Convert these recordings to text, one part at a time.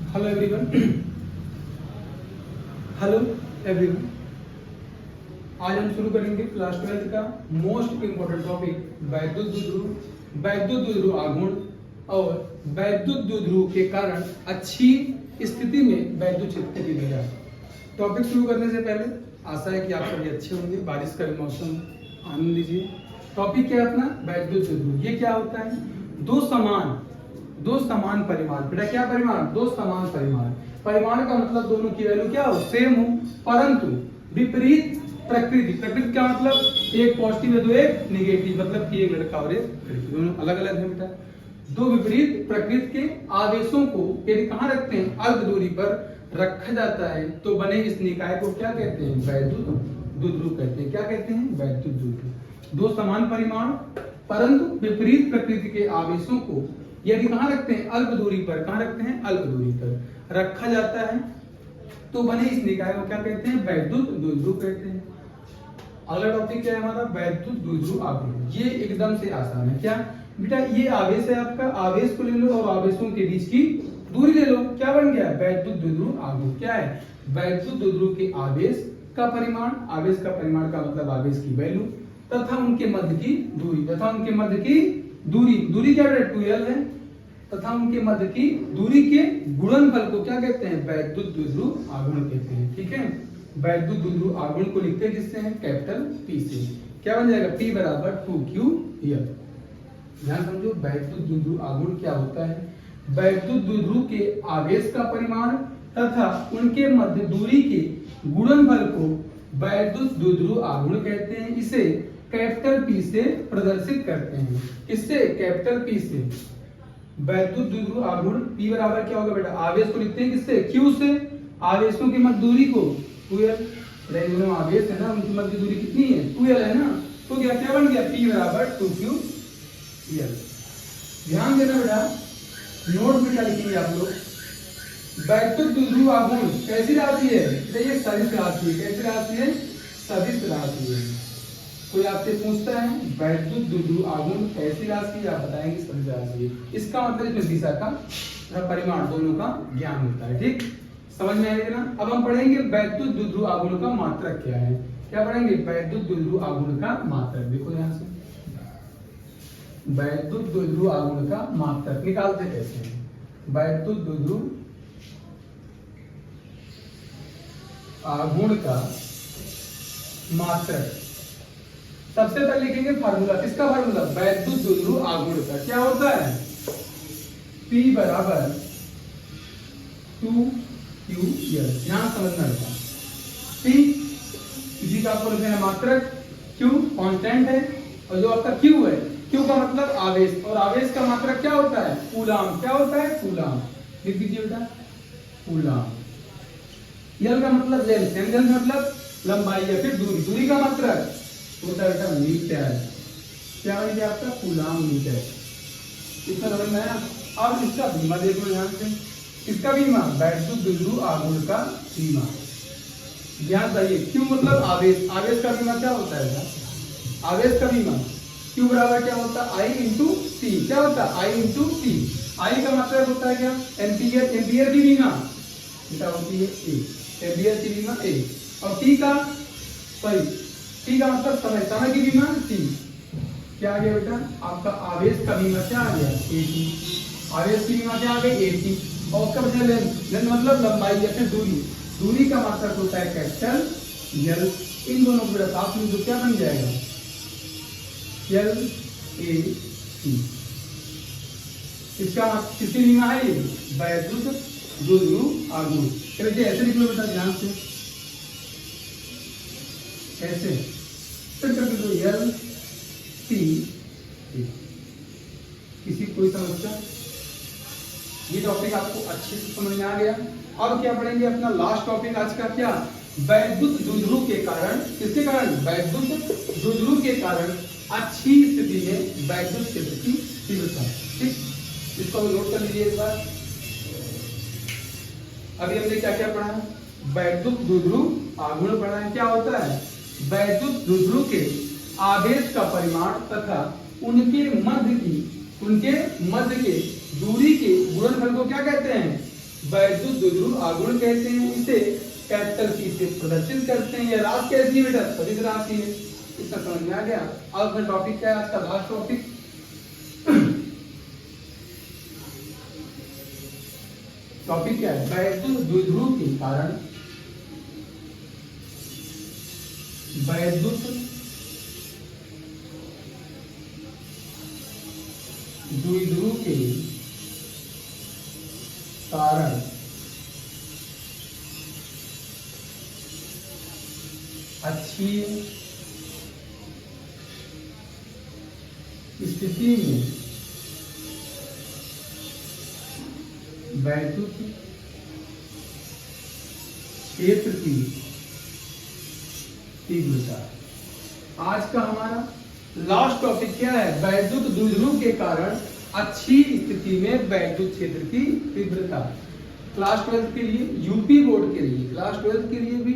Hello everyone. Hello everyone, आज हम शुरू करेंगे क्लास 12 का मोस्ट इंपोर्टेंट टॉपिक वैद्युत द्विध्रुव आघूर्ण और वैद्युत द्विध्रुव के कारण अच्छी स्थिति में वैद्युत क्षेत्र की दिशा। टॉपिक शुरू करने से पहले आशा है कि आप सभी अच्छे होंगे। बारिश का भी मौसम आनंद लीजिए। टॉपिक क्या है अपना? वैद्युत द्विध्रुव। ये क्या होता है? दो समान परिमाण। बेटा क्या परिमाण? दो समान परिमाण। परिमाण का मतलब दोनों की वैल्यू क्या हो? सेम हो, परंतु विपरीत प्रकृति। प्रकृति क्या मतलब? एक पॉजिटिव है तो एक निगेटिव, मतलब कि एक लड़का और एक लड़की, दोनों अलग अलग है बेटा। दो विपरीत प्रकृति के आवेशों को यदि कहाँ रखते हैं? अल्प दूरी पर रखा जाता है तो बने इस निकाय को क्या कहते हैं? वैद्युत द्विध्रुव कहते हैं। क्या कहते हैं? वैद्युत द्विध्रुव। दो समान परिमाण परंतु विपरीत प्रकृति के आवेशों को यदि कहाँ रखते हैं? अल्प दूरी पर। कहाँ रखते हैं? अल्प दूरी पर रखा जाता है तो बने इस निकाय को क्या कहते हैं? वैद्युत द्विध्रुव कहते हैं। अगला टॉपिक क्या है हमारा? वैद्युत द्विध्रुव आघूर्ण। ये एकदम से आसान है। क्या बेटा? ये आवेश है आपका, आवेश को ले लो और आवेशों के बीच की दूरी ले लो, क्या बन गया? वैद्युत द्विध्रुव आघूर्ण। क्या है? वैद्युत द्विध्रुव के आवेश का परिमाण। आवेश का परिमाण का मतलब आवेश की वैल्यू तथा उनके मध्य की दूरी। दूरी क्या है? 2l है। तथा उनके मध्य की दूरी के गुणनफल को क्या कहते हैं? वैद्युत द्विध्रुव आघूर्ण कहते हैं। ठीक है, वैद्युत द्विध्रुव आघूर्ण को लिखते हैं किससे? हैं कैपिटल P से। क्या बन जाएगा? P बराबर 2ql। ध्यान समझो, वैद्युत द्विध्रुव आघूर्ण क्या होता है? वैद्युत द्विध्रुव के आवेश का परिमाण तथा उनके मध्य दूरी के गुणनफल को वैद्युत द्विध्रुव आघूर्ण कहते हैं। इसे कैपिटल P से प्रदर्शित करते हैं। किससे? कैपिटल P से। वैद्युत द्विध्रुव आघूर्ण P बराबर क्या होगा बेटा? आवेश को लिखते हैं किससे? Q से। आवेशों की मध्य दूरी को 2l। दोनों आवेश है ना, उनकी मध्य दूरी कितनी है? 2l है ना। तो क्या बन गया? P बराबर 2ql। ध्यान देना बेटा, नोट में क्या लिखेंगे आप लोग? वैद्युत द्विध्रुव आघूर्ण कैसी राशि है? ये सदिश राशि है। कैसी राशि है? सदिश राशि है। कोई आपसे पूछता है वैद्युत द्विध्रुव आघूर्ण कैसी राशि है, आप बताएंगे सदिश राशि है। इसका मतलब इसमें दिशा का परिमाण दोनों का ज्ञान होता है। ठीक, समझ में आएगा ना? अब हम पढ़ेंगे वैद्युत द्विध्रुव आघूर्ण का मात्रक क्या है। क्या पढ़ेंगे? वैद्युत द्विध्रुव आघूर्ण का मात्रक। देखो ध्यान से, वैद्युत द्विध्रुव आघूर्ण का मात्रक निकालते कैसे हैं? वैद्युत द्विध्रुव आघूर्ण का मात्रक सबसे पहले लिखेंगे फार्मूला। किसका फार्मूला? वैद्युत द्विध्रुव आघूर्ण का। क्या होता है? P बराबर 2ql। ध्यान समझना बेटा, P किसी का आपको लिखना है मात्रक, Q कांस्टेंट है और जो आपका Q है, Q का मतलब आवेश, और आवेश का मात्रक क्या होता है? कूलाम। क्या होता है? कूलाम। लिख दीजिए बेटा, कूलाम। L का मतलब लेंथ, लेंथ मतलब लंबाई या फिर दूरी। दूरी का मात्रक होता है बेटा मीटर। क्या है आपका? Coulomb metre. इसका समझ में आया? अब इसका बीमा देखो ध्यान से। इसका बीमा वैद्युत द्विध्रुव आघूर्ण का बीमा। ध्यान दीजिए, क्यों मतलब आवेश। आवेश का बीमा क्या होता है? आवेश का बीमा Q बराबर क्या होता है? I इंटू सी। क्या होता है? I into C. I का मतलब होता है क्या? एम्पियर। एम्पियर की बीमा बेटा होती है A। एम्पियर की बीमा A। और T का मतलब समय। समय की बीमा T। क्या आ गया बेटा? आपका आवेश का बीमा क्या आ गया? AT। आवेश की बीमा क्या आ गई? AT। और उसका बचा लेंथ। लेंथ मतलब लंबाई या फिर दूरी। दूरी का मात्रक होता है कैपिटल L। इन दोनों को साथ में जो क्या बन जाएगा? LAT। इसका किसकी बीमा है? ये वैद्युत द्विध्रुव आघूर्ण। चलिए ऐसे लिख लो बेटा ध्यान से, ऐसे फिर कर दो LT। किसी कोई समस्या? ये टॉपिक आपको अच्छे से समझ में आ गया। अब क्या पढ़ेंगे? अपना लास्ट टॉपिक आज का क्या? वैद्युत द्विध्रुव के कारण। किसके कारण? वैद्युत द्विध्रुव के कारण अच्छी स्थिति में वैद्युत क्षेत्र की तीव्रता। ठीक, इसको नोट कर लीजिए एक बार। अभी हमने क्या क्या पढ़ा? वैद्युत द्विध्रुव आघूर्ण पढ़ा है। क्या होता है? वैद्युत द्विध्रुव के आवेश का परिमाण तथा उनके मध्य के दूरी के गुणनफल को क्या कहते हैं? वैद्युत द्विध्रुव आघूर्ण कहते हैं। इसे कैपिटल सी से प्रदर्शित करते हैं। यह राशि कैसी है बेटा? सदिश राशि है। इतना समझ में आ गया। अब अपना टॉपिक क्या है आज का? लास्ट टॉपिक क्या है? वैद्युत द्विध्रुव के कारण वैद्युत द्विध्रुव के कारण अच्छी स्थिति में वैद्युत क्षेत्र की तीव्रता। आज का हमारा लास्ट टॉपिक क्या है? वैद्युत द्विध्रुव के कारण अच्छी स्थिति में वैद्युत क्षेत्र की तीव्रता। क्लास 12 के लिए, यूपी बोर्ड के लिए, क्लास 12 के लिए भी,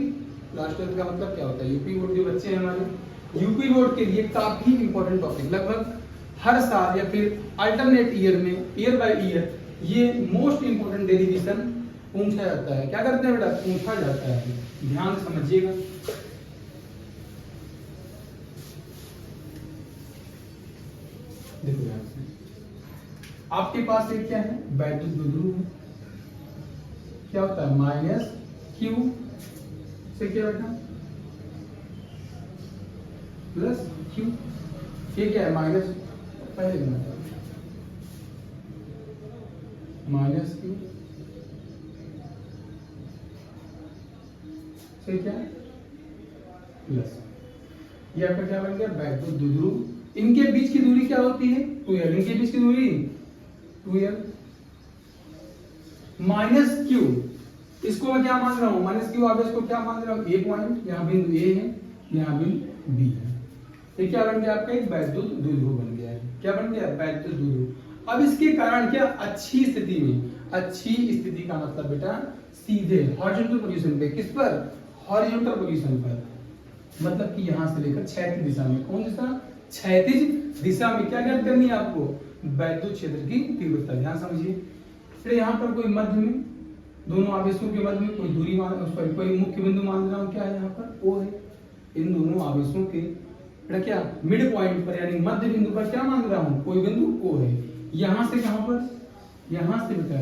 क्लास 12 का मतलब क्या होता है? यूपी बोर्ड जो बच्चे हैं हमारे, यूपी बोर्ड के लिए काफी इंपॉर्टेंट टॉपिक। लगभग हर साल या फिर अल्टरनेट ईयर में, ईयर बाय ईयर, ये मोस्ट इंपोर्टेंट डेरिवेशन पूछा जाता है। क्या करते हैं बेटा? पूछा जाता है। ध्यान समझिएगा। देखो ध्यान से, आपके पास एक क्या है? वैद्युत द्विध्रुव है। क्या होता है? माइनस क्यू से क्या बेटा? Plus Q. ये क्या है? माइनस, पहले माइनस क्यू से क्या? प्लस। ये आपका क्या बन गया? वैद्युत द्विध्रुव। इनके बीच की दूरी क्या होती है? 2l। इनके बीच की दूरी 2l। माइनस क्यू, इसको मैं क्या मान रहा हूं? माइनस क्यू, आप इसको क्या मान रहा हूं? ए पॉइंट, यहाँ बिंदु ए है, यहाँ बिंदु बी है। ये क्या बन गया? आपका एक वैद्युत द्विध्रुव बन गया है। क्या बन गया? वैद्युत द्विध्रुव। अब इसके कारण क्या? अच्छी स्थिति में, अच्छी स्थिति का मतलब बेटा सीधे हॉरिजॉन्टल पोजीशन पे। किस पर? हॉरिजॉन्टल पोजीशन पर, मतलब कि यहां से लेकर क्षैतिज दिशा में। कौन दिशा? क्षैतिज दिशा में क्या ज्ञात करनी है आपको? वैद्युत क्षेत्र की तीव्रता। ध्यान समझिए। फिर यहाँ पर कोई मध्य में, दोनों आवेशों के मध्य में कोई दूरी मान, उस पर कोई मुख्य बिंदु मान रहा हूँ। क्या है यहाँ पर? O है। इन दोनों आवेशों के क्या मिड पॉइंट पर, यानी मध्य बिंदु पर क्या मान रहा हूँ? कोई बिंदु O है। यहां से कहां पर? यहां से बेटा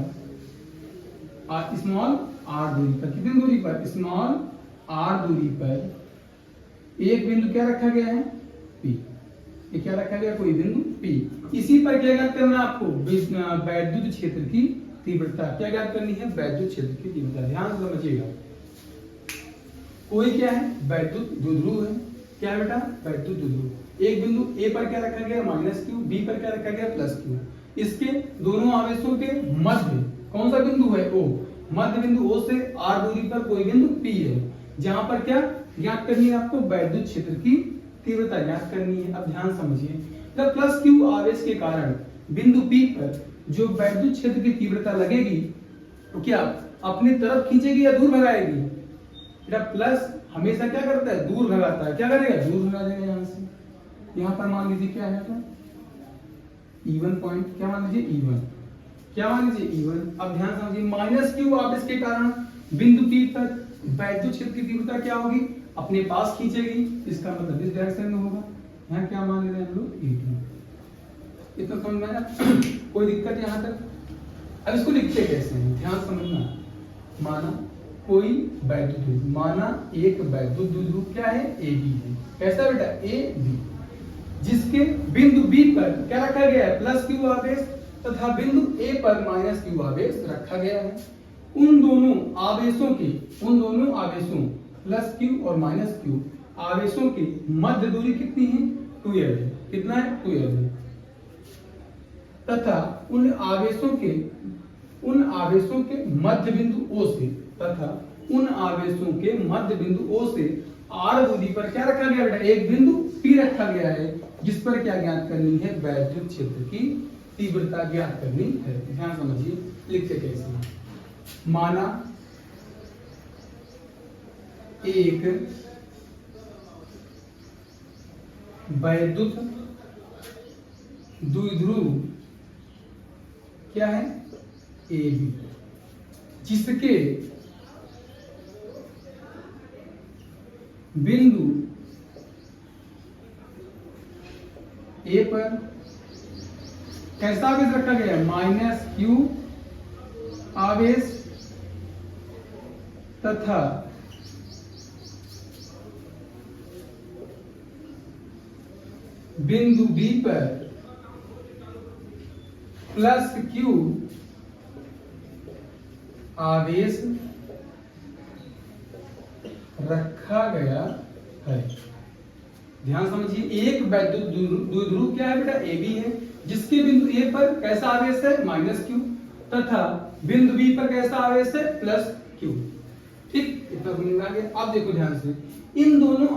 स्मॉल r दूरी पर। कितनी दूरी पर? स्मॉल r दूरी पर एक बिंदु क्या रखा गया है? P। ये क्या रखा गया? कोई बिंदु P। इसी पर क्या ज्ञात करना है आपको? वैद्युत क्षेत्र की तीव्रता। क्या ज्ञात करनी है? वैद्युत क्षेत्र की तीव्रता। ध्यान से समझिएगा। कोई क्या है? वैद्युत द्विध्रुव है। क्या है बेटा? वैद्युत द्विध्रुव। एक बिंदु A पर क्या रखा गया? Minus Q. B पर क्या रखा गया? Plus Q. इसके दोनों आवेशों के मध्य कौन सा बिंदु है? O। मध्य बिंदु O से r दूरी पर कोई बिंदु P है, जहां पर क्या ज्ञात करनी है आपको? वैद्युत क्षेत्र की तीव्रता ज्ञात करनी है। अब ध्यान समझिए, जब प्लस क्यू आवेश के कारण बिंदु P पर जो वैद्युत क्षेत्र की तीव्रता लगेगी, तो क्या अपनी तरफ खींचेगी या दूर भगाएगी? प्लस हमेशा क्या करता है? दूर भगाता है। क्या करेगा? दूर भगा देगा यहां से। यहां पर मान लीजिए क्या है? तो E1 पॉइंट। क्या मान लीजिए? E1। क्या मान लीजिए? E1। अब ध्यान समझिए, माइनस क्यू आवेश के कारण बिंदु P पर वैद्युत क्षेत्र की तीव्रता क्या होगी? अपने पास खींचेगी। इसका मतलब इस डायरेक्शन में होगा। यहाँ क्या मान ले रहे हैं हम लोग? E2। इतना समझ में आया? कोई दिक्कत यहाँ तक? अब इसको लिखते कैसे हैं? ध्यान समझना। माना कोई वैद्युत द्विध्रुव, माना एक वैद्युत द्विध्रुव क्या है? AB है। कैसा बेटा? AB, जिसके बिंदु B पर क्या रखा गया है? प्लस क्यू आवेश, तथा बिंदु A पर माइनस क्यू आवेश रखा गया है। उन दोनों आवेशों प्लस क्यू और माइनस क्यू आवेशों की मध्य दूरी कितनी है? 2l है। कितना है? 2l है। तथा उन आवेशों के मध्य बिंदु O से, तथा उन आवेशों के मध्य बिंदु O से r दूरी पर क्या रखा गया बेटा? एक बिंदु P रखा गया है, जिस पर क्या ज्ञात करनी है? वैद्युत क्षेत्र की तीव्रता ज्ञात करनी है। ध्यान समझिए, लिखते कैसे? माना एक वैद्युत द्विध्रुव क्या है? AB। जिसके बिंदु ए पर कैसा आवेश रखा गया है, -q आवेश तथा बिंदु बी पर +q आवेश रखा गया है। ध्यान समझिए, एक वैद्युत द्विध्रुव क्या है बेटा, ए बी है, जिसके बिंदु ए पर कैसा आवेश है -q तथा बिंदु बी पर कैसा आवेश है +q। ठीक, इतना समझ में आ गया। अब देखो ध्यान से, इन दोनों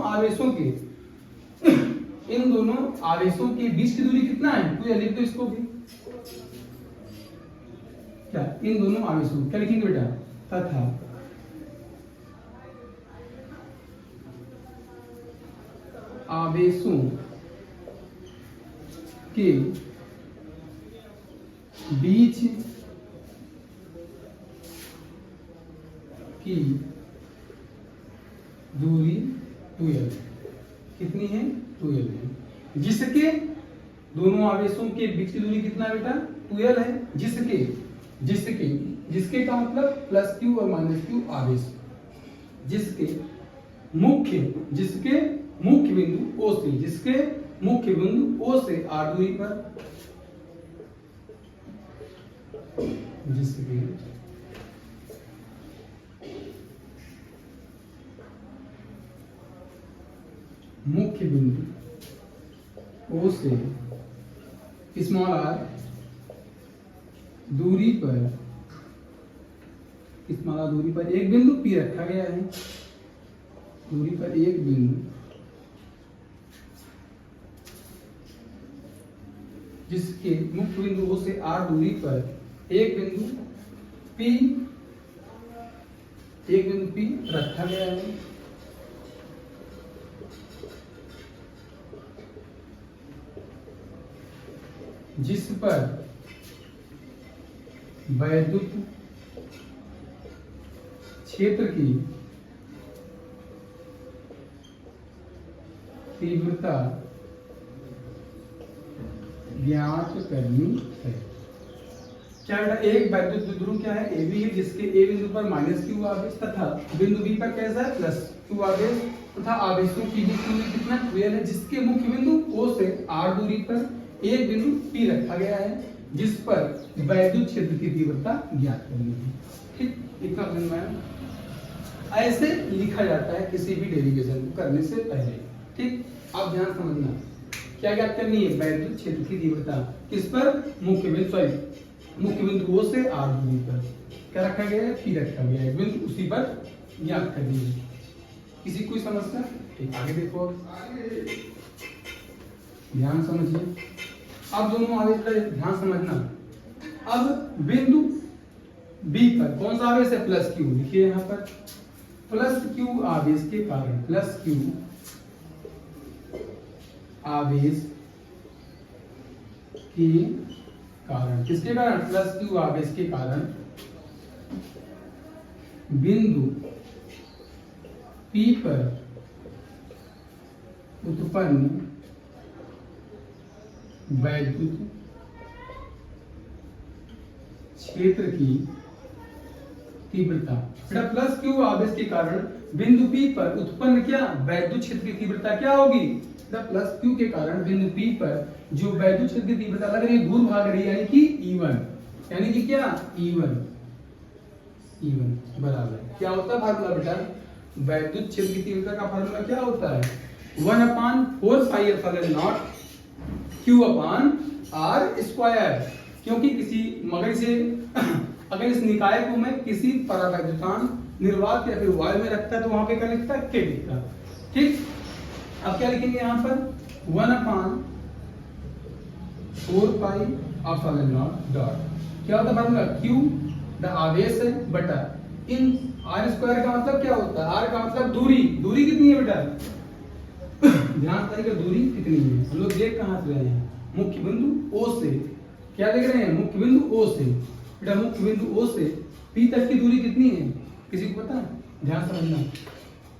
आवेशों के बीच की दूरी कितना है, तो लिख दो इसको भी। क्या इन दोनों आवेशों क्या लिखेंगे बेटा, तथा आवेशों के बीच की दूरी 2l कितनी है, 2l है। जिसके दोनों आवेशों के बीच की दूरी कितना है बेटा, 2l है। जिसके का मतलब +q और -q आवेश, जिसके मुख्य बिंदु O से r दूरी पर, जिसके मुख्य बिंदु O से r दूरी पर एक बिंदु P रखा गया है। दूरी पर एक बिंदु, जिसके मुख्य बिंदु O से r दूरी पर एक बिंदु P रखा गया है। जिस पर वैद्युत क्षेत्र की तीव्रता ज्ञात करनी है। क्या बेटा, एक वैद्युत द्विध्रुव क्या है, ए बी है, जिसके ए बिंदु पर -q आवेश तथा बिंदु बी पर कैसा है +q आवेश तथा आवेशों की बीच दूरी कितना 2l है। जिसके मुख्य बिंदु O से r दूरी पर एक बिंदु P रखा गया है, जिस पर वैद्युत क्षेत्र की तीव्रता ज्ञात करनी है। ठीक, इतना समझ में आया। ऐसे लिखा जाता है किसी भी डेरिवेशन को करने से पहले। ठीक, अब ध्यान समझना, क्या ज्ञात करनी है, वैद्युत क्षेत्र की तीव्रता किस पर, मुख्य बिंदु O से r दूरी पर क्या रखा गया है, P रखा गया है बिंदु, उसी पर ज्ञात करनी है। किसी कोई समस्या? ठीक, आगे देखो, ध्यान समझिए। अब दोनों आवेश का ध्यान समझना। अब बिंदु B पर कौन सा आवेश है, +q। लिखिए यहाँ पर +q आवेश के कारण, +q आवेश के कारण, किसके कारण, +q आवेश के कारण बिंदु P पर उत्पन्न वैद्युत क्षेत्र की तीव्रता, +q आवेश के कारण बिंदु P पर उत्पन्न क्या, वैद्युत क्षेत्र की तीव्रता क्या होगी, +q के कारण बिंदु P पर जो वैद्युत क्षेत्र की तीव्रता लग रही है, दूर भाग रही है, यानी कि E1, यानी कि क्या, E1 बराबर क्या होता है फार्मूला बेटा, वैद्युत क्षेत्र की तीव्रता का फार्मूला क्या होता है, 1/4πε0 Q/r²। क्योंकि किसी मगर से अगर इस निकाय को मैं किसी परावैद्युतान निर्वात या फिर वायु में रखता है तो वहां पे क्या लिखता है, K लिखता। ठीक, अब क्या लिखेंगे यहाँ पर 1/4πε0 डॉट क्या होता है फार्मूला, Q द आवेश है बटा इन r² का मतलब क्या होता है, r का मतलब दूरी। दूरी कितनी है बेटा, ध्यान करिएगा, दूरी कितनी है, हम लोग देख कहां से रहे हैं, मुख्य बिंदु O से, क्या देख रहे हैं, मुख्य बिंदु O से। बेटा मुख्य बिंदु O से P तक की दूरी कितनी है, किसी को पता है? ध्यान समझना।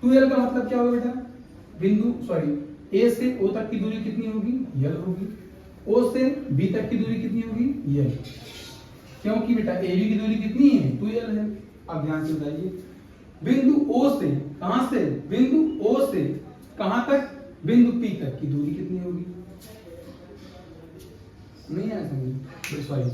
2L का मतलब क्या होगा बेटा, बिंदु सॉरी A से O तक की दूरी कितनी होगी, L होगी। O से B तक की दूरी कितनी होगी, L, क्योंकि बेटा AB की दूरी कितनी है, 2L है। अब ध्यान से बताइए, बिंदु O से कहां से, बिंदु O से कहां तक, बिंदु P तक की दूरी कितनी होगी, नहीं आया समझ, सॉरी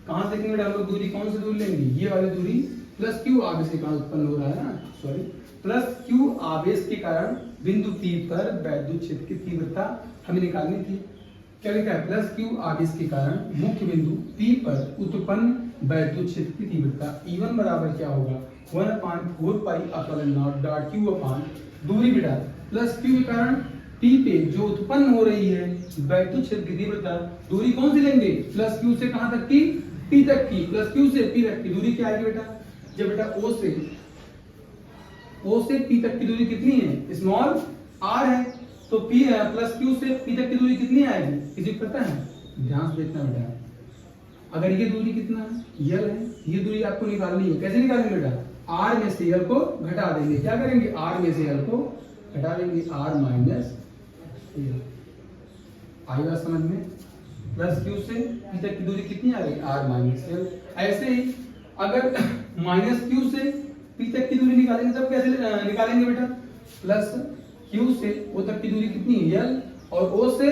कहां से लेंगे हम लोग दूरी, कौन सी दूरी लेंगे, ये वाली दूरी प्लस Q आवेश के कारण उत्पन्न हो रहा है ना, सॉरी प्लस Q आवेश के कारण बिंदु P पर वैद्युत क्षेत्र की तीव्रता हमें निकालनी थी। क्या लिखा है, प्लस Q आवेश के कारण मुख्य बिंदु P पर उत्पन्न वैद्युत क्षेत्र की तीव्रता E1 बराबर क्या होगा, 1/4 pi epsilon not dot Q अपान दूरी बेटा प्लस Q के कारण P पे जो उत्पन्न हो रही है वैद्युत क्षेत्र की तीव्रता, दूरी कौन सी लेंगे, प्लस Q से कहां तक की, P तक की, प्लस Q से P तक की दूरी क्या आएगी बेटा, जब बेटा O से P तक की दूरी कितनी है, स्मॉल r है, तो P है प्लस Q से P तक की दूरी कितनी आएगी, किसी को पता है? ध्यान से देखना बेटा, अगर ये दूरी कितना है, L है, ये दूरी आपको निकालनी है, कैसे निकालेंगे बेटा, r में से L को घटा देंगे, क्या करेंगे, r में से L को घटा देंगे, r माइनस L, आई बात समझ में, प्लस Q से P तक की दूरी कितनी आ गई, r माइनस L। ऐसे ही अगर माइनस Q से P तक की दूरी निकालेंगे तब कैसे निकालेंगे बेटा, प्लस Q से O तक की दूरी कितनी है, L, और O से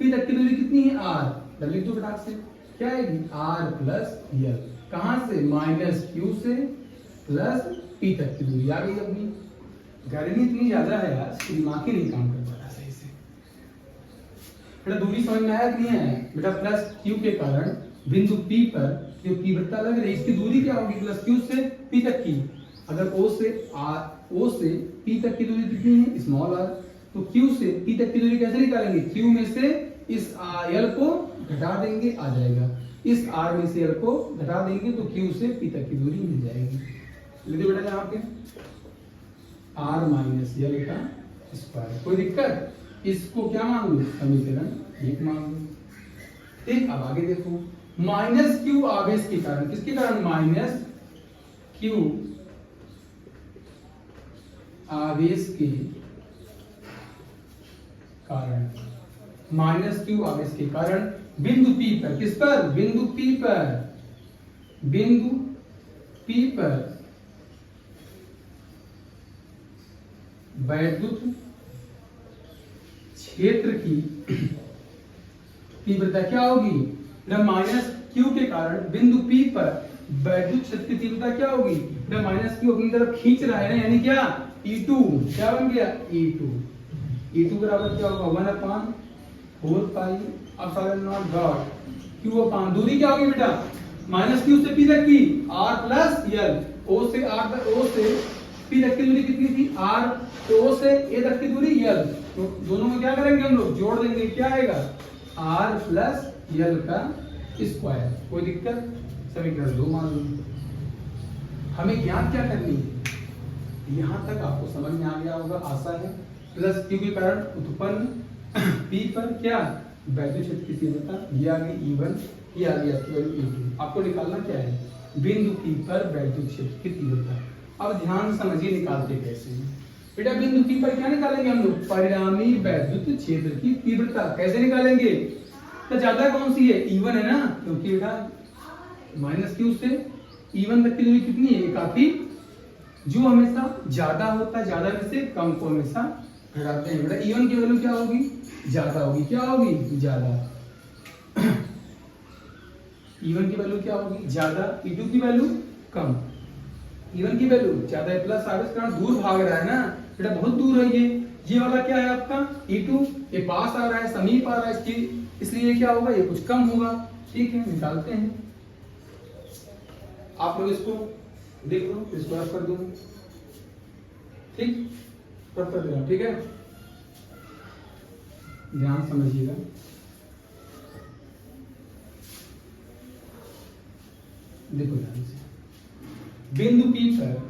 P तक की दूरी कितनी है, R, लिख दो फटाक से, क्या आएगी, R प्लस L, कहां से, माइनस Q से प्लस P तक की दूरी आ गई। अपनी गर्मी इतनी ज्यादा है यार, दिमाग ही नहीं काम कर पा सही से। बेटा दूरी समझ में आया कि नहीं आया, बेटा प्लस Q के कारण बिंदु P पर जो तीव्रता लग रही है इसकी दूरी क्या होगी, प्लस Q से P तक की, अगर O से P तक की दूरी कितनी है, स्मॉल r, तो Q से P तक की दूरी कैसे निकालेंगे, Q में से इस L को घटा देंगे, आ जाएगा, इस R में से L को घटा देंगे तो Q से P तक की दूरी मिल जाएगी। लिख दो बेटा यहाँ पे R माइनस L का स्क्वायर, कोई दिक्कत, इसको क्या मान लो, समीकरण 1 मान लो। ठीक, अब आगे देखो, माइनस Q आवेश के कारण, किसके कारण, माइनस Q आवेश के कारण, माइनस Q आवेश के कारण बिंदु P पर, किस पर, बिंदु P पर, बिंदु P पर वैद्युत क्षेत्र की तीव्रता क्या होगी, माइनस Q के कारण बिंदु P पर वैद्युत क्षेत्र की तीव्रता क्या होगी, माइनस Q अपनी तरफ खींच रहा है ना, यानी क्या, E2, क्या बन गया, E2 बराबर क्या होगा, 1/4 pi epsilon not dot Q अपान दूरी क्या होगी बेटा, माइनस Q से P तक की R प्लस L, O से R तक, O से P तक की दूरी कितनी थी, R, तो O से A तक की दूरी L, तो दोनों में क्या करेंगे हम लोग, जोड़ देंगे, क्या आएगा, R प्लस L का स्क्वायर, कोई दिक्कत, समीकरण 2 मान लो। हमें ज्ञात क्या करनी है, यहाँ तक आपको समझ में आ गया होगा, आशा है, प्लस Q के कारण उत्पन्न P पर क्या, वैद्युत क्षेत्र की तीव्रता, ये आ गई E1, ये आ गई आपकी वैल्यू E2, आपको निकालना क्या है, बिंदु P पर वैद्युत क्षेत्र की तीव्रता। अब ध्यान समझिए निकालते कैसे हैं बेटा, बिंदु P पर क्या निकालेंगे हम लोग, परिणामी वैद्युत क्षेत्र की तीव्रता, कैसे निकालेंगे, तो ज्यादा कौन सी है, E1 है ना, क्योंकि बेटा माइनस Q से E1 तक की दूरी कितनी है, काफी, जो हमेशा ज्यादा होता है, ज्यादा में से कम को हमेशा घटाते हैं, बेटा E1 की वैल्यू क्या होगी, ज्यादा होगी, क्या होगी, ज्यादा, E1 की वैल्यू क्या होगी, ज्यादा, E2 की वैल्यू कम, E1 की वैल्यू ज्यादा है, प्लस आवेश कारण दूर भाग रहा है ना बेटा, बहुत दूर है ये वाला क्या है आपका E2, ये पास आ रहा है, समीप आ रहा है, इसलिए क्या होगा, ये कुछ कम होगा। ठीक है, निकालते हैं, आप लोग इसको देख लो, इसको रफ कर दो, ठीक, रफ कर देना, ठीक है, ध्यान समझिएगा, देखो ध्यान से, बिंदु P पर,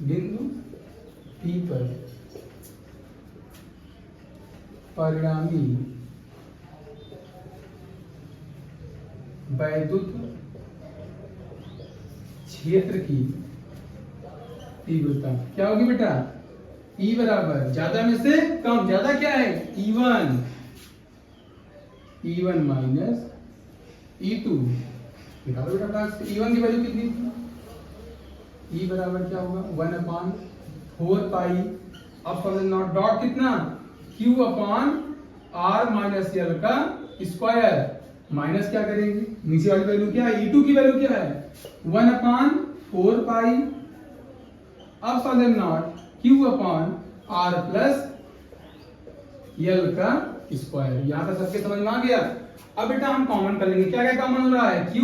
बिंदु P पर परिणामी वैद्युत क्षेत्र की तीव्रता क्या होगी बेटा? E बराबर ज्यादा में से कम, ज्यादा क्या है? E1 माइनस E2 निकालो बेटा फटाक से। E1 की वैल्यू कितनी थी? E बराबर क्या होगा? 1/4 पाई अब फॉर नॉट डॉट कितना? Q upon R minus L का स्क्वायर माइनस क्या करेंगे? नीचे वाली वैल्यू क्या है? E2 की वैल्यू क्या है? 1/4 पाई अब for not Q upon R plus L का स्क्वायर। यहां तक सबके समझ में आ गया? अब बेटा हम कॉमन कर लेंगे। क्या क्या कॉमन हो रहा है? Q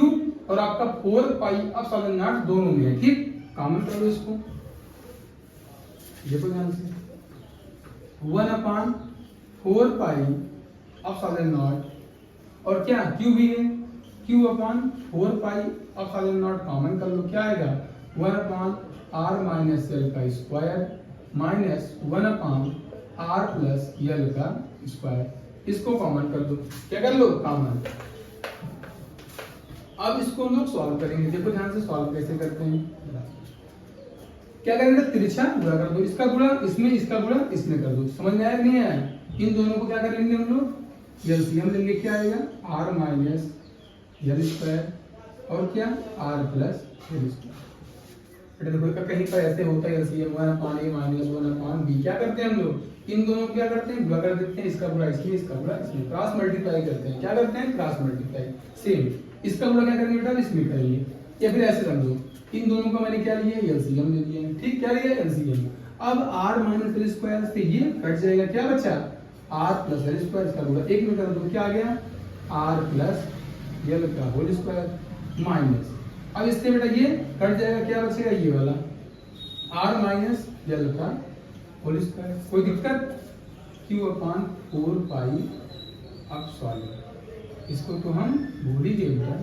और आपका 4 पाई अब फॉर नॉट दोनों में है, ठीक? कॉमन कर लो इसको, देखो ध्यान से। 1/4 पाई अपसाइलन नॉट और क्या Q भी है, Q/4 pi epsilon not common कर लो, क्या आएगा? 1/r माइनस एल का square minus 1/r plus L का स्क्वायर। इसको कॉमन कर दो, क्या कर लो? कॉमन। अब इसको हम लोग सॉल्व करेंगे, देखो ध्यान से सॉल्व कैसे करते हैं। क्या करेंगे? तिरछा गुणा कर दो, इसका गुणा इसमें, इसका गुणा इसमें कर दो। समझ में आया कि नहीं आया? इन दोनों को क्या कर लेंगे हम लोग? एलसीएम लेंगे, क्या आएगा? r माइनस एल स्क्वायर और क्या? r plus L square. बेटा देखो कहीं पर ऐसे होता है एलसीएम 1/a माइनस 1/b। क्या करते हैं हम लोग? इन दोनों को क्या करते हैं? गुणा कर देते हैं, इसका गुणा इसमें, इसका गुणा इसमें, क्रॉस मल्टीप्लाई करते हैं। क्या करते हैं? Cross multiply. सेम इसका गुणा क्या करेंगे बेटा? इसमें करेंगे, या फिर ऐसे रख दो। इन दोनों को मैंने क्या लिया? एलसीएम ले लिया, ठीक? क्या लिया? एलसीएम। अब r माइनस एल स्क्वायर से ये कट जाएगा, क्या बचा? r प्लस एल स्क्वायर, इसका गुणा एक में कर दो, क्या आ गया? r प्लस एल का होल स्क्वायर माइनस, अब इससे बेटा ये कट जाएगा, क्या बचेगा? ये वाला r माइनस एल का होल स्क्वायर। कोई दिक्कत? Q/4 पाई अब सॉल्व, इसको तो हम भूल ही गए बेटा,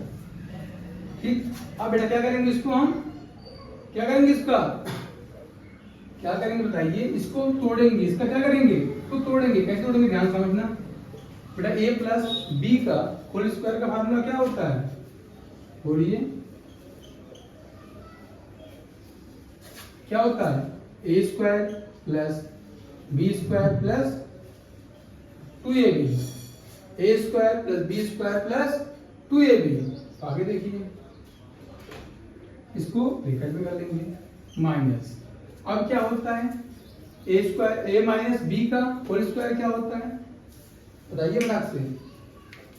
ठीक? अब बेटा क्या करेंगे? इसको हम क्या करेंगे? इसका क्या करेंगे बताइए? इसको तोड़ेंगे, इसका क्या करेंगे? तो तोड़ेंगे, कैसे तोड़ेंगे? ध्यान समझना बेटा। a प्लस बी का होल स्क्वायर का फार्मूला क्या होता है? बोलिए क्या होता है? a square plus B square plus 2ab, a square plus B square plus 2ab। आगे देखिए, इसको ब्रैकेट में कर लेंगे माइनस, अब क्या होता है? a square, a minus B का होल स्क्वायर क्या होता है? बताइए फटाक से,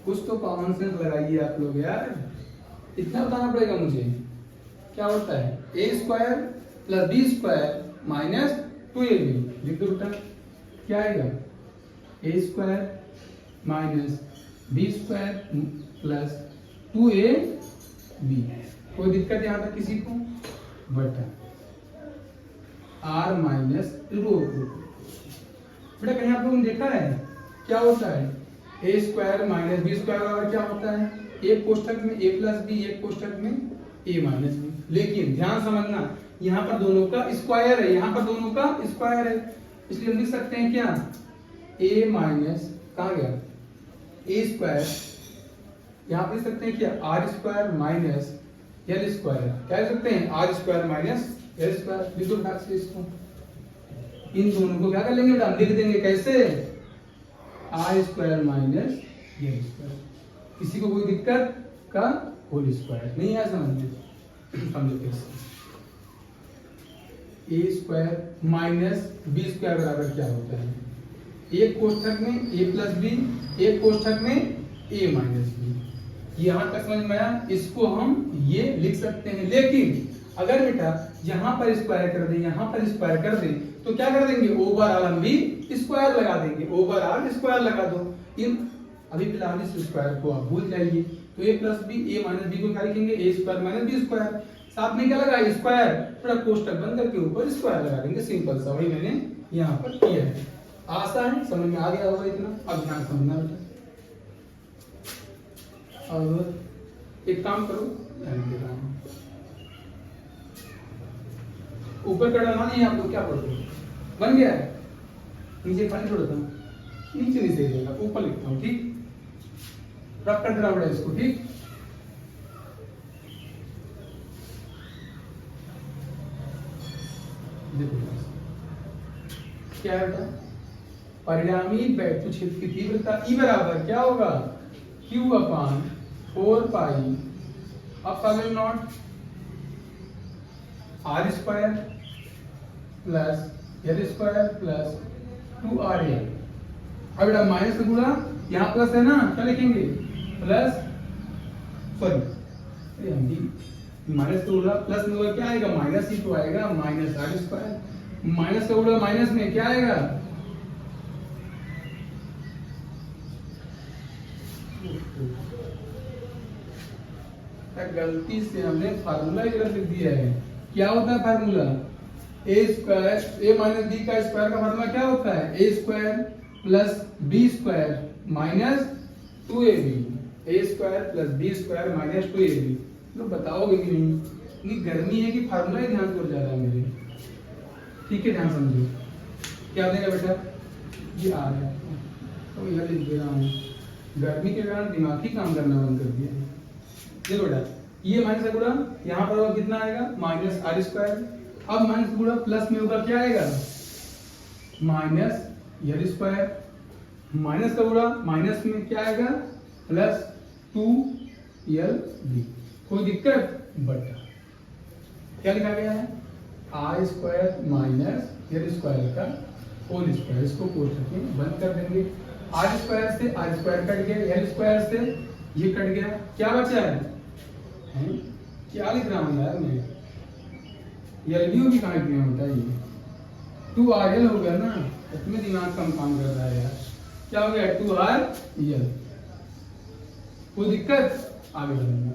कुछ तो कॉमन सेंस लगाइए आप लोग यार, इतना बताना पड़ेगा मुझे। क्या होता है? a square plus B square minus 2ab। लिख दो बेटा, क्या आएगा? a square minus B square plus 2ab। कोई दिक्कत यहाँ तक किसी को? बटा r माइनस रो। बेटा कहीं आप लोगों ने देखा है क्या होता है? a square minus B square और क्या होता है? एक कोष्ठक में a प्लस बी, एक कोष्ठक में a माइनस बी। लेकिन ध्यान समझना, यहाँ पर दोनों का स्क्वायर है, यहाँ पर दोनों का स्क्वायर है, इसलिए हम लिख सकते हैं क्या? a माइनस कहाँ गया? a स्क्वायर, यहाँ पर लिख सकते हैं क्या? r square minus L square. क्या लिख सकते हैं? r square minus L square. लिख दो फटाक से इसको। इन दोनों को क्या कर लेंगे बेटा? लिख देंगे कैसे? r square minus L square. किसी को कोई दिक्कत? का होल स्क्वायर नहीं है समझ में? समझो कैसे? a square minus B square बराबर क्या होता है? एक कोष्ठक में a प्लस बी, एक कोष्ठक में a माइनस बी। यहां तक समझ में आया? इसको हम ये लिख सकते हैं, लेकिन अगर बेटा यहां पर स्क्वायर कर दें, यहां पर स्क्वायर कर दें, तो क्या कर देंगे? ओवरऑल हम भी स्क्वायर लगा देंगे, ओवरऑल स्क्वायर लगा दो। इन अभी फिलहाल इस स्क्वायर को आप भूल जाइए, तो a plus B, a minus B को क्या लिखेंगे? a square minus B square. साथ में क्या लगा? स्क्वायर, थोड़ा कोष्ठक बंद करके ऊपर स्क्वायर लगा देंगे, सिंपल सा। वही मैंने यहाँ पर किया है। आसान है, समझ में आ गया होगा इतना। अब ध्यान समझना बेटा। और एक काम करो, ध्यान दे रहा हूं, ऊपर का डालना नहीं, आप लोग क्या पढ़ते हो? बन गया है? नीचे खाली छोड़ देता हूं, नीचे नहीं सही रहेगा, ऊपर लिखता हूं, ठीक? रब कर देना पड़ेगा इसको, ठीक? क्या है बेटा, परिणामी वैद्युत क्षेत्र की तीव्रता E बराबर क्या होगा, Q upon 4 pi epsilon not R square plus L square plus 2RL। अब बेटा माइनस का गुणा यहाँ प्लस है ना, क्या लिखेंगे प्लस, सॉरी माइनस का गुणा प्लस में होगा क्या आएगा, माइनस ही तो आएगा, माइनस R स्क्वायर, माइनस का गुणा माइनस में क्या आएगा, गलती से हमने फार्मूला ही गलत लिख दिया है। क्या होता है formula, A square A minus B का स्क्वायर का फार्मूला क्या होता है, A square plus B square minus 2ab, A square plus B square minus 2ab। तो बताओगे कि नहीं, इतनी गर्मी है कि फार्मूला ही ध्यान से जा रहा है मेरे, ठीक है ध्यान समझो। क्या देगा बेटा, ये आ गया तो यह लिख दे रहा हूँ, गर्मी के कारण दिमाग ही काम करना बंद कर दिया। देखो बेटा ये माइनस का गुणा यहाँ पर होगा कितना आएगा, माइनस R स्क्वायर, अब माइनस गुणा प्लस में होगा क्या आएगा, माइनस L स्क्वायर, माइनस का गुणा माइनस में क्या आएगा, प्लस 2LB। कोई दिक्कत, बटा क्या लिखा गया है, R square minus L square का होल स्क्वायर, इसको कोष्ठक में बंद कर देंगे। R स्क्वायर से R स्क्वायर कट गया, L स्क्वायर से ये कट गया, क्या बचा है? क्या लिख रहा हूँ यार मैं, LBO भी कहाँ किया बताइए, 2RL हो गया ना, इसमें दिमाग कम काम कर रहा है यार, क्या हो गया 2RL। कोई दिक्कत, आगे बढ़ेंगे,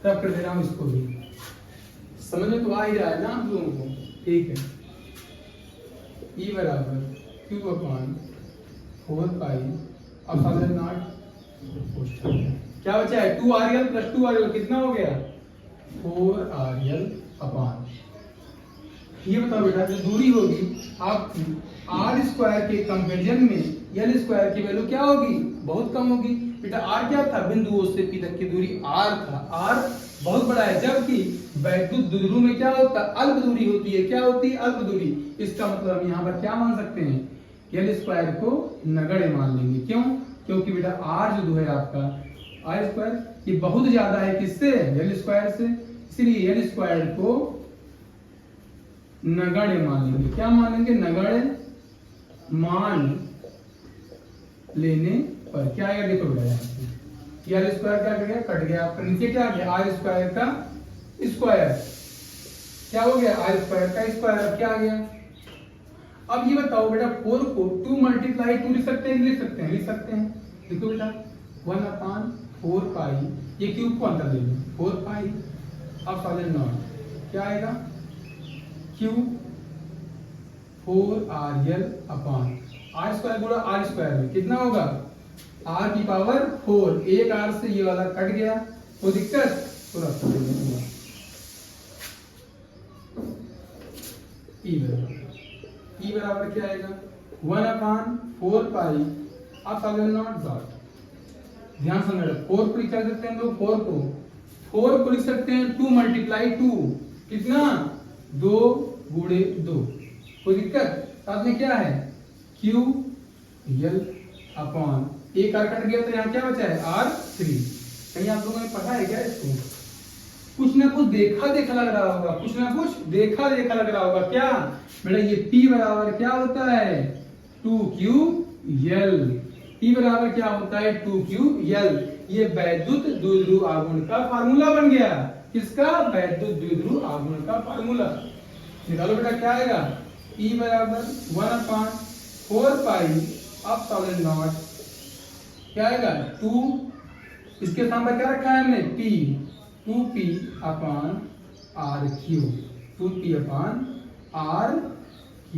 तब कर दे रहा हूँ इसको भी, समझ में तो आ ही रहा है ना आप लोगों को, ठीक है। E बराबर Q upon 4 pi epsilon not, क्या बचा है 2RL प्लस 2RL कितना हो गया 4RL अपान, ये बताओ बेटा जो दूरी होगी आपकी R स्क्वायर के कंपैरिजन में L स्क्वायर की वैल्यू क्या होगी, बहुत कम होगी। बेटा R क्या था, बिंदु O से P तक की दूरी R था, R बहुत बड़ा है, जबकि वैद्युत द्विध्रुव में क्या होता है, अल्प दूरी होती है, क्या होती है अल्प दूरी। इसका मतलब हम यहाँ पर क्या मान सकते हैं, L स्क्वायर को नगण्य मान लेंगे, क्यों, क्योंकि बेटा R जो है आपका R स्क्वायर ये बहुत ज्यादा है किससे, L स्क्वायर से, इसलिए L स्क्वायर को नगण्य मान लेंगे। क्या मान लेंगे, नगण्य मान लेने पर क्या आएगा, देखो बेटा R स्क्वायर क्या कट गया, कट गया आपका, नीचे क्या आ गया R स्क्वायर का स्क्वायर, क्या हो गया R स्क्वायर का स्क्वायर, क्या आ गया। अब ये बताओ बेटा 4 को 2 मल्टीप्लाई 2 लिख सकते हैं, लिख सकते हैं, लिख सकते हैं, देखो बेटा 1 अपान 4 पाई, ये क्यूब को अंदर ले लो, 4 पाई अपसाइलन नॉट, क्या आएगा Q 4RL अपान R स्क्वायर गुणा R स्क्वायर में कितना होगा R की पावर 4, एक R से ये वाला कट गया, कोई दिक्कत, थोड़ा सा E बराबर क्या आएगा 1 अपान 4 पाई अपसाइलन नॉट डॉट, ध्यान से मेरा 4 को लिख सकते हैं लोग, 4 को लिख सकते हैं 2 मल्टीप्लाई 2, कितना 2 गुणे 2, कोई दिक्कत। साथ में क्या है Q L अपॉन एक R कट गया तो यहाँ क्या बचा है R3। कहीं आप लोगों ने पढ़ा है क्या इसको, कुछ ना कुछ देखा देखा लग रहा होगा, कुछ ना कुछ देखा देखा लग रहा होगा, क्या बेटा ये P बराबर क्या होता है 2QL, P बराबर क्या होता है 2QL, ये वैद्युत द्विध्रुव आघूर्ण का फार्मूला बन गया, किसका, वैद्युत द्विध्रुव आघूर्ण का फार्मूला। निकालो बेटा क्या आएगा, E बराबर 1 अपान 4 पाई अपसाइलन नॉट, क्या आएगा 2, इसके सामने क्या रखा है हमने P, 2P अपान RQ, 2P अपान RQ।